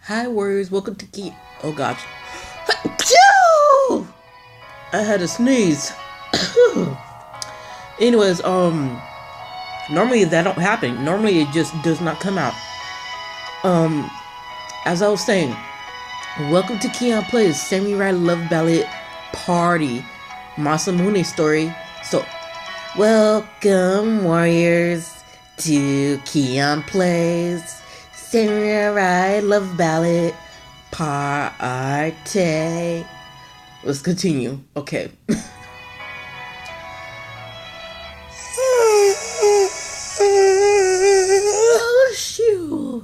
Hi, warriors. Welcome to Key. Oh gosh. Achoo! I had a sneeze. Anyways, normally that don't happen. Normally it just does not come out. As I was saying, welcome to Keon Plays Samurai Love Ballet Party Masamune story. So, welcome warriors to Keon Plays Samurai Love Ballet Party. Let's continue. Okay. Oh, shoot.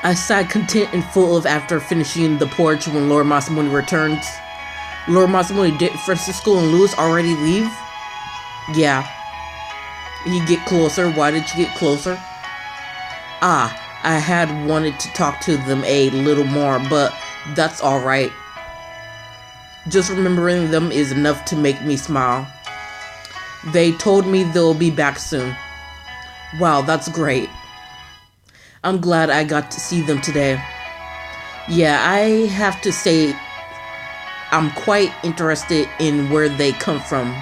I sighed content and full of after finishing the porch when Lord Masamune returns. Lord Masamune, did Francisco and Louis already leave? Yeah. You get closer. Why did you get closer? I had wanted to talk to them a little more, but that's alright. Just remembering them is enough to make me smile. They told me they'll be back soon. Wow, that's great. I'm glad I got to see them today. Yeah, I have to say, I'm quite interested in where they come from.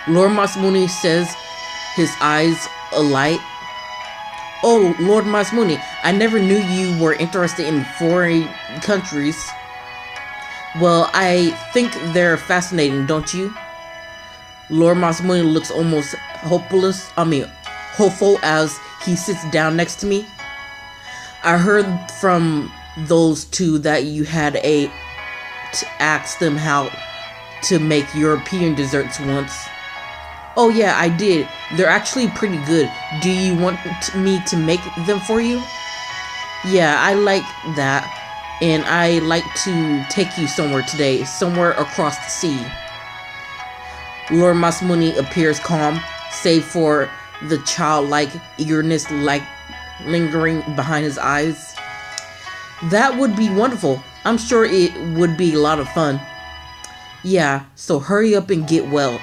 Lord Masamune says, his eyes alight. Oh, Lord Masamune, I never knew you were interested in foreign countries. Well, I think they're fascinating, don't you? Lord Masamune looks almost hopeful as he sits down next to me. I heard from those two that you had to ask them how to make European desserts once. Oh yeah, I did. They're actually pretty good. Do you want me to make them for you? Yeah, I like that. And I like to take you somewhere today, somewhere across the sea. Lord Masamune appears calm, save for the childlike eagerness lingering behind his eyes. That would be wonderful. I'm sure it would be a lot of fun. Yeah, so hurry up and get well.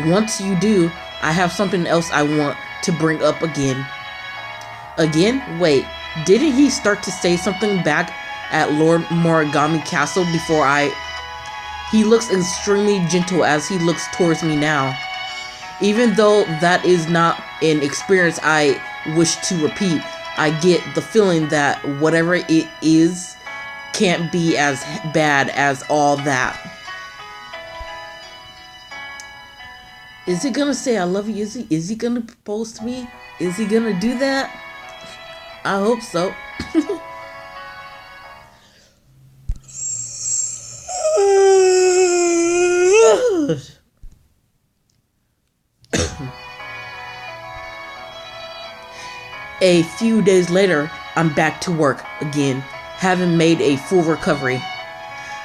Once you do, I have something else I want to bring up again. Again? Wait, didn't he start to say something back at Lord Morigami Castle before He looks extremely gentle as he looks towards me now. Even though that is not an experience I wish to repeat, I get the feeling that whatever it is can't be as bad as all that. Is he gonna say I love you? Is he gonna propose to me? Is he gonna do that? I hope so. A few days later, I'm back to work again, having made a full recovery.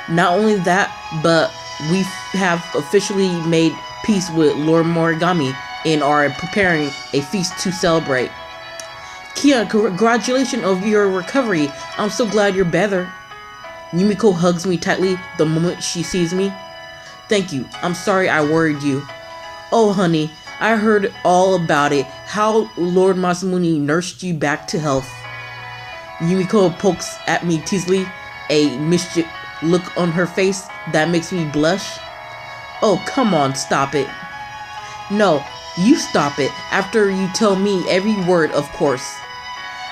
Not only that, but we have officially made peace with Lord Morigami and are preparing a feast to celebrate. Kia, congratulations on your recovery. I'm so glad you're better. Yumiko hugs me tightly the moment she sees me. Thank you. I'm sorry I worried you. Oh, honey, I heard all about it. How Lord Masamune nursed you back to health. Yumiko pokes at me teasingly, a mischief look on her face that makes me blush. Oh, come on, stop it. No, you stop it after you tell me every word, of course.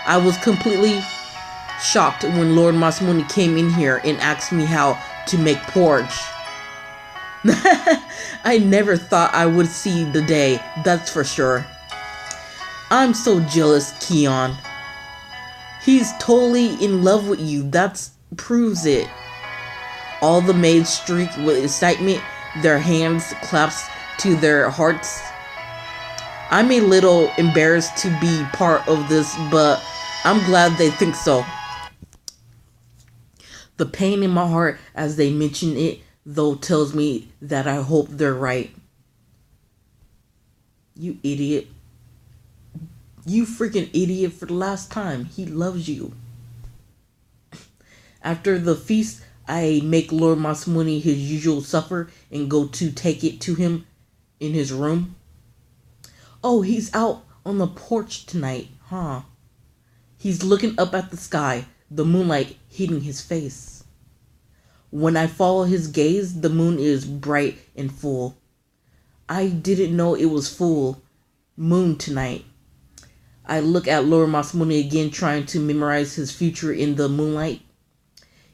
I was completely shocked when Lord Masamune came in here and asked me how to make porridge. I never thought I would see the day, that's for sure. I'm so jealous, Keon. He's totally in love with you, that proves it. All the maids streak with excitement, their hands clasped to their hearts. I'm a little embarrassed to be part of this, but I'm glad they think so. The pain in my heart as they mention it, though, tells me that I hope they're right. You idiot. You freaking idiot for the last time. He loves you. After the feast, I make Lord Masamune his usual supper and go to take it to him in his room. Oh, he's out on the porch tonight, huh? He's looking up at the sky, the moonlight hitting his face. When I follow his gaze, the moon is bright and full. I didn't know it was full moon tonight. I look at Lord Masamune again, trying to memorize his future in the moonlight.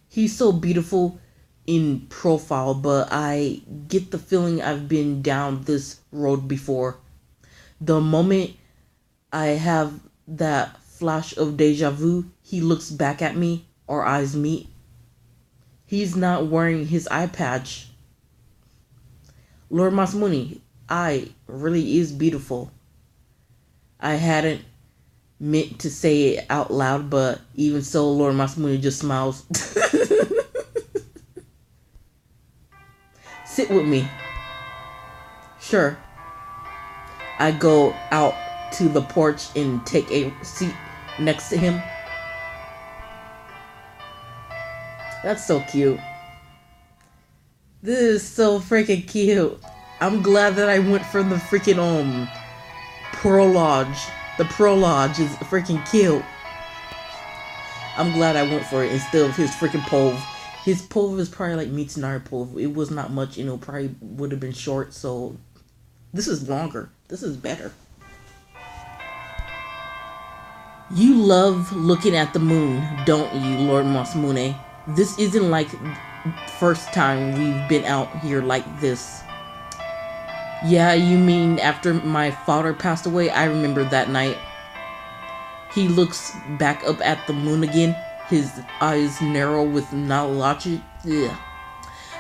He's so beautiful in profile, but I get the feeling I've been down this road before. The moment I have that flash of deja vu, he looks back at me, our eyes meet. He's not wearing his eye patch. Lord Masamune, eye really is beautiful. I hadn't meant to say it out loud, but even so, Lord Masamune just smiles. Sit with me. Sure. I go out to the porch and take a seat next to him. That's so cute. This is so freaking cute. I'm glad that I went for the freaking prologue. The prologue is freaking cute. I'm glad I went for it instead of his freaking pove. His pove is probably like Mitsunari pove. It was not much, you know, probably would have been short, so this is longer. This is better. You love looking at the moon, don't you, Lord Masamune? This isn't like first time we've been out here like this. Yeah, you mean after my father passed away? I remember that night. He looks back up at the moon again, his eyes narrow with nostalgia.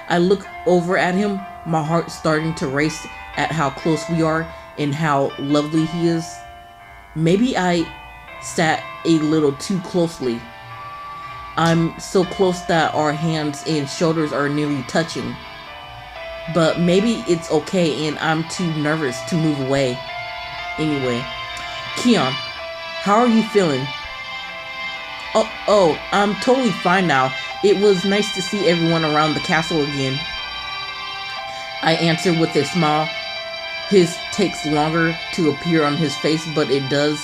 I look over at him, my heart starting to race at how close we are and how lovely he is. Maybe I sat a little too closely. I'm so close that our hands and shoulders are nearly touching. But maybe it's okay and I'm too nervous to move away. Anyway, Keon, how are you feeling? Oh, I'm totally fine now. It was nice to see everyone around the castle again. I answer with a smile. His takes longer to appear on his face, but it does.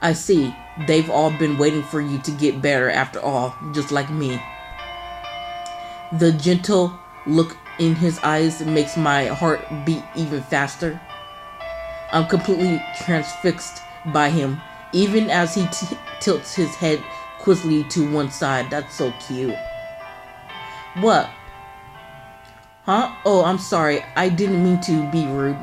I see. They've all been waiting for you to get better after all, just like me. The gentle look in his eyes makes my heart beat even faster. I'm completely transfixed by him, even as he tilts his head quizzically to one side. That's so cute. What? Huh? Oh, I'm sorry. I didn't mean to be rude.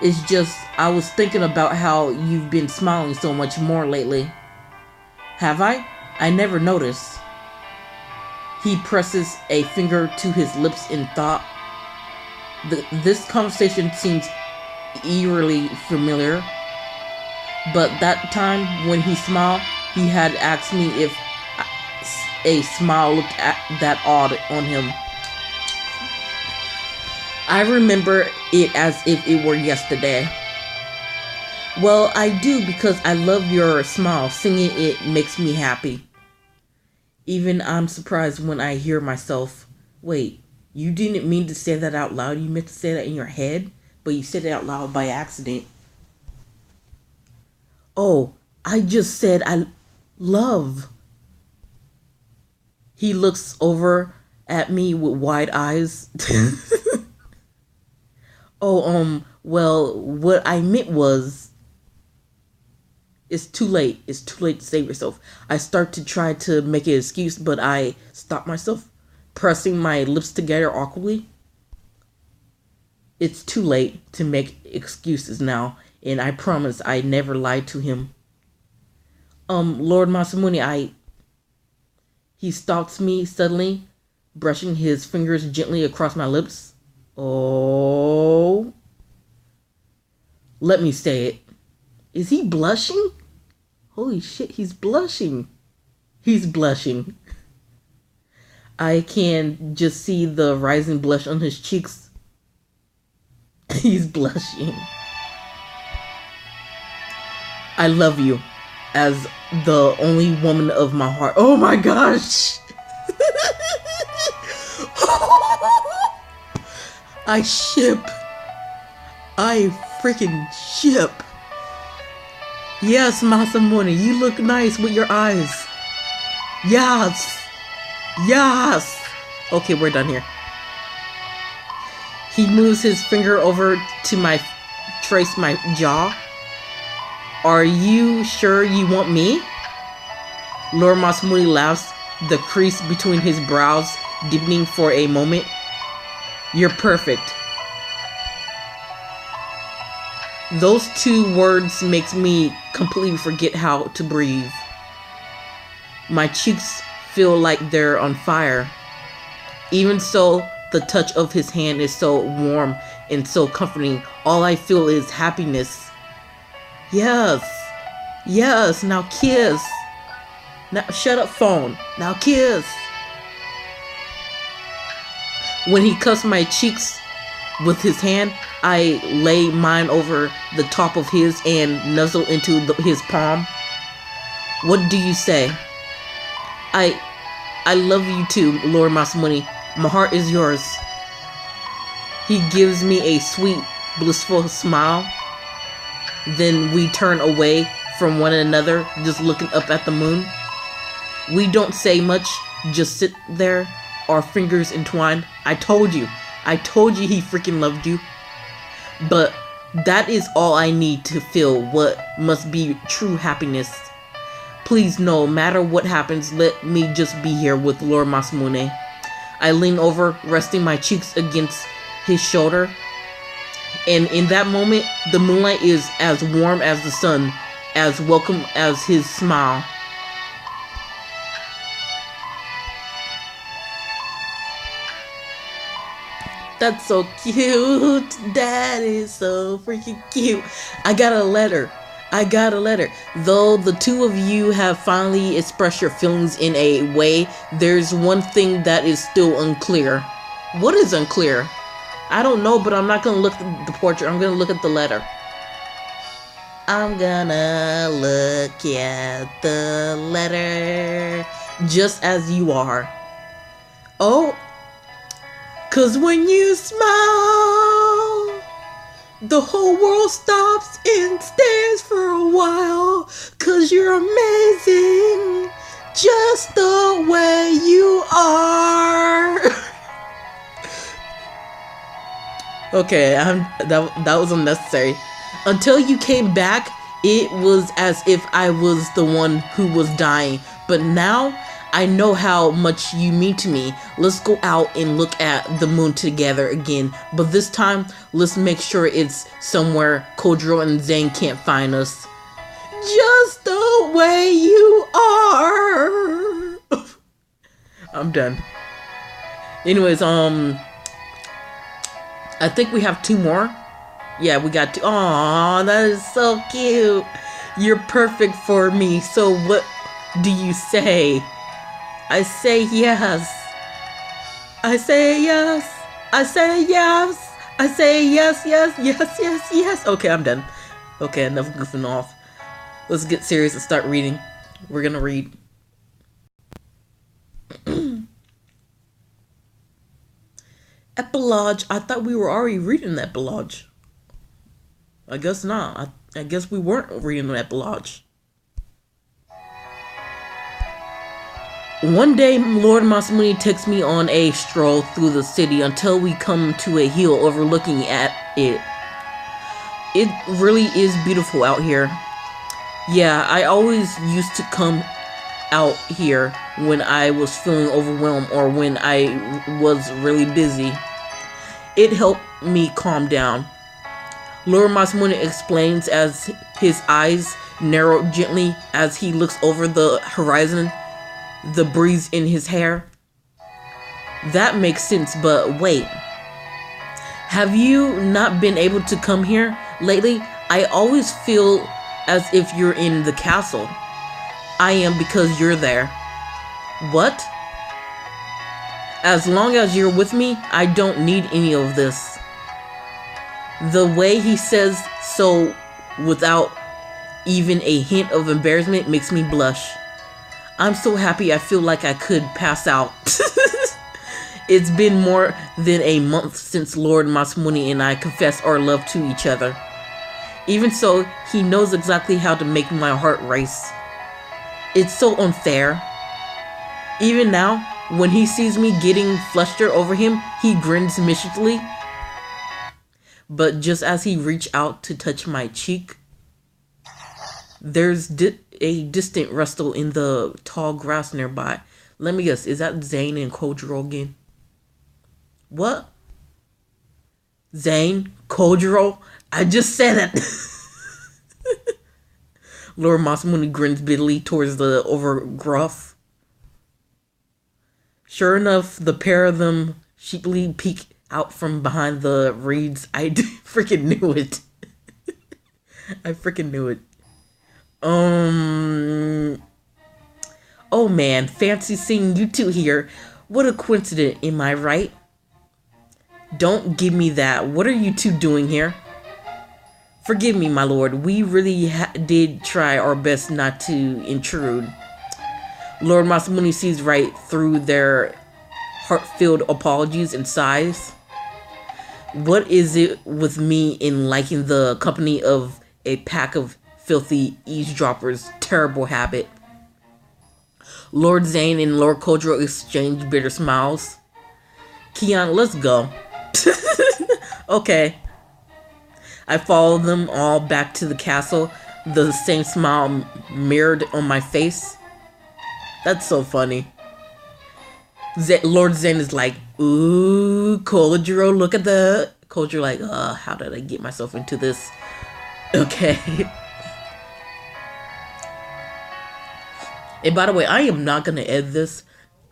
It's just, I was thinking about how you've been smiling so much more lately. Have I? I never noticed. He presses a finger to his lips in thought. This conversation seems eerily familiar. But that time when he smiled, he had asked me if a smile looked that odd on him. I remember it as if it were yesterday. Well, I do because I love your smile. Singing it makes me happy. Even I'm surprised when I hear myself. Wait, you didn't mean to say that out loud? You meant to say that in your head? But you said it out loud by accident. Oh, I just said I love. He looks over at me with wide eyes. Well, what I meant was, it's too late. It's too late to save yourself. I start to try to make an excuse, but I stop myself, pressing my lips together awkwardly. It's too late to make excuses now, and I promise I never lied to him. Lord Masamune, He stops me suddenly, brushing his fingers gently across my lips. Oh. Let me say it. Is he blushing? Holy shit, he's blushing. He's blushing. I can just see the rising blush on his cheeks. He's blushing. I love you as the only woman of my heart. Oh my gosh. I ship I freaking ship. Yes, Masamune, you look nice with your eyes. Yes. Yes. Okay, we're done here. He moves his finger over to trace my jaw. Are you sure you want me? Lord Masamune laughs, the crease between his brows deepening for a moment. You're perfect. Those two words makes me completely forget how to breathe. My cheeks feel like they're on fire. Even so, the touch of his hand is so warm and so comforting. All I feel is happiness. Yes. Yes, now kiss. Now shut up, phone. Now kiss. When he cuffs my cheeks with his hand, I lay mine over the top of his and nuzzle into his palm. What do you say? I love you too, Lord Masamune. My heart is yours. He gives me a sweet, blissful smile. Then we turn away from one another, just looking up at the moon. We don't say much, just sit there, our fingers entwined. I told you he freaking loved you. But that is all I need to feel what must be true happiness. Please, no matter what happens, let me just be here with Lord Masamune. I lean over, resting my cheeks against his shoulder. And in that moment, the moonlight is as warm as the sun, as welcome as his smile. That's so cute. That is so freaking cute. I got a letter. Though the two of you have finally expressed your feelings in a way, there's one thing that is still unclear. What is unclear? I don't know, but I'm not going to look at the portrait. I'm going to look at the letter. I'm gonna look at the letter just as you are. Oh, 'cause when you smile, the whole world stops and stares for a while. 'Cause you're amazing, just the way you are. Okay, that was unnecessary. Until you came back, it was as if I was the one who was dying. But now, I know how much you mean to me. Let's go out and look at the moon together again. But this time, let's make sure it's somewhere Kojiro and Zane can't find us. Just the way you are. I'm done. Anyways, I think we have two more. Yeah, we got two. Aww, that is so cute. You're perfect for me. So what do you say? I say yes. I say yes. I say yes. I say yes, yes, yes, yes, yes. Okay, I'm done. Okay, enough goofing off. Let's get serious and start reading. We're gonna read. Epilogue. I thought we were already reading the epilogue. I guess not. I guess we weren't reading the epilogue. One day, Lord Masamune takes me on a stroll through the city until we come to a hill overlooking at it. It really is beautiful out here. Yeah, I always used to come out here when I was feeling overwhelmed or when I was really busy. It helped me calm down. Lord Masamune explains as his eyes narrow gently as he looks over the horizon, the breeze in his hair. That makes sense, but wait. Have you not been able to come here lately? I always feel as if you're in the castle. I am because you're there. What? As long as you're with me, I don't need any of this. The way he says so without even a hint of embarrassment makes me blush. I'm so happy I feel like I could pass out. It's been more than a month since Lord Masamune and I confessed our love to each other. Even so, he knows exactly how to make my heart race. It's so unfair. Even now, when he sees me getting flustered over him, he grins mischievously. But just as he reached out to touch my cheek, there's a distant rustle in the tall grass nearby. Let me guess, is that Zane and Kojiro again? What? Zane? Kojiro? I just said it! Lord Masamune grins bitterly towards the overgrowth. Sure enough, the pair of them sheepily peek out from behind the reeds. I freaking knew it. I freaking knew it. Oh man, fancy seeing you two here. What a coincidence, am I right? Don't give me that. What are you two doing here? Forgive me, my lord. We really did try our best not to intrude. Lord Masamune sees right through their heart-filled apologies and sighs. What is it with me in liking the company of a pack of filthy eavesdroppers? Terrible habit. Lord Zane and Lord Kojiro exchange bitter smiles. Kion, let's go. Okay. I follow them all back to the castle, the same smile mirrored on my face. That's so funny. Lord Zane is like, ooh, Kojiro, look at the... Kojiro like, how did I get myself into this? Okay. And by the way, I am not going to edit this.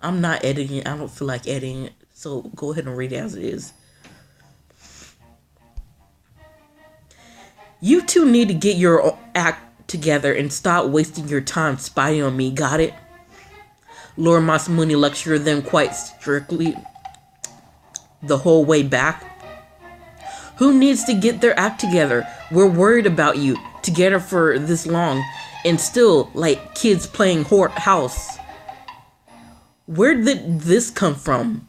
I'm not editing it. I don't feel like editing it. So go ahead and read it as it is. You two need to get your act together and stop wasting your time spying on me. Got it? Lord Masamune lectured them quite strictly the whole way back. Who needs to get their act together? We're worried about you together for this long and still like kids playing house. Where did this come from?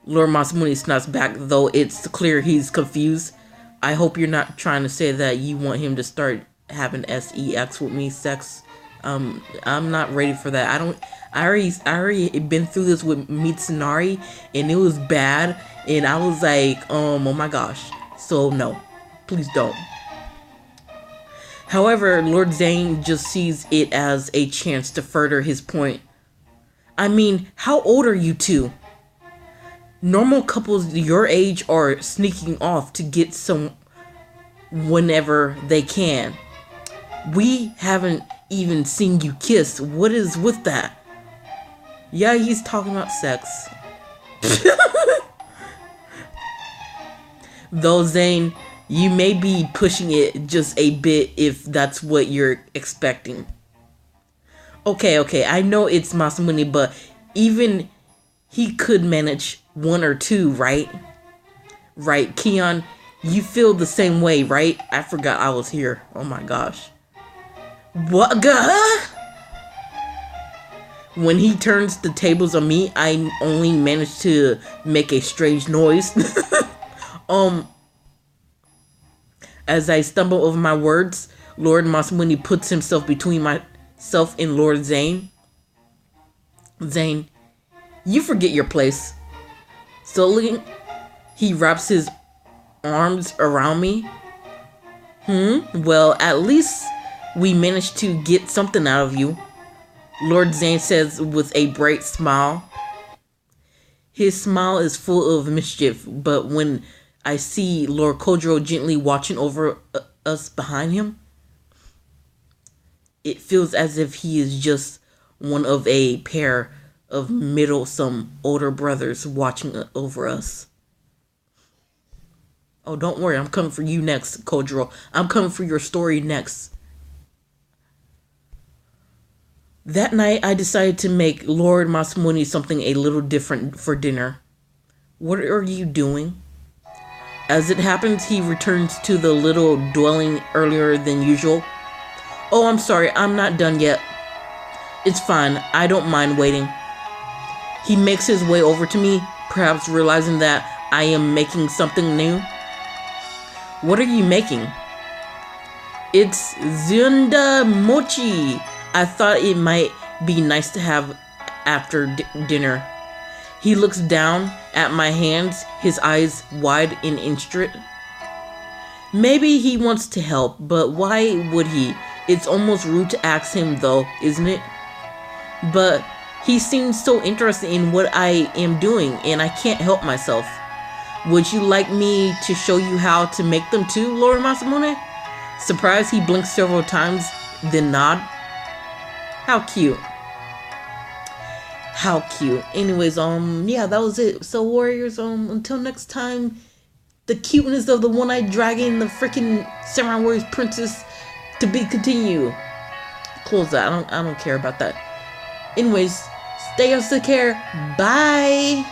Lord Masamune snaps back, though it's clear he's confused. I hope you're not trying to say that you want him to start having sex with me, sex. I'm not ready for that. I already been through this with Mitsunari, and it was bad, and I was like, oh my gosh. So no, please don't. However, Lord Zane just sees it as a chance to further his point. I mean, how old are you two? Normal couples your age are sneaking off to get some whenever they can. We haven't even seen you kiss. What is with that? Yeah, he's talking about sex. Though, Zane, you may be pushing it just a bit if that's what you're expecting. Okay, I know it's Masamune, but even he could manage one or two, right? Right, Kion, you feel the same way, right? I forgot I was here. Oh my gosh. What? When he turns the tables on me, I only manage to make a strange noise. As I stumble over my words, Lord Masamune puts himself between myself and Lord Zane. Zane, you forget your place. Slowly, he wraps his arms around me. Well, at least we managed to get something out of you, Lord Zane says with a bright smile. His smile is full of mischief, but when I see Lord Kojiro gently watching over us behind him, it feels as if he is just one of a pair of middlesome older brothers watching over us. Oh, don't worry, I'm coming for you next, Kojiro. I'm coming for your story next. That night, I decided to make Lord Masamune something a little different for dinner. What are you doing? As it happens, he returns to the little dwelling earlier than usual. Oh, I'm sorry, I'm not done yet. It's fine, I don't mind waiting. He makes his way over to me, perhaps realizing that I am making something new. What are you making? It's Zunda Mochi. I thought it might be nice to have after dinner. He looks down at my hands, his eyes wide and interested. Maybe he wants to help, but why would he? It's almost rude to ask him though, isn't it? But he seems so interested in what I am doing, and I can't help myself. Would you like me to show you how to make them too, Lord Masamune? Surprised, he blinks several times, then nod. How cute. How cute. Anyways, yeah, that was it. So warriors, until next time, the cuteness of the one-eyed dragon, the freaking Samurai Warriors princess, to be continued. Close that. I don't care about that. Anyways, stay up, take care. Bye.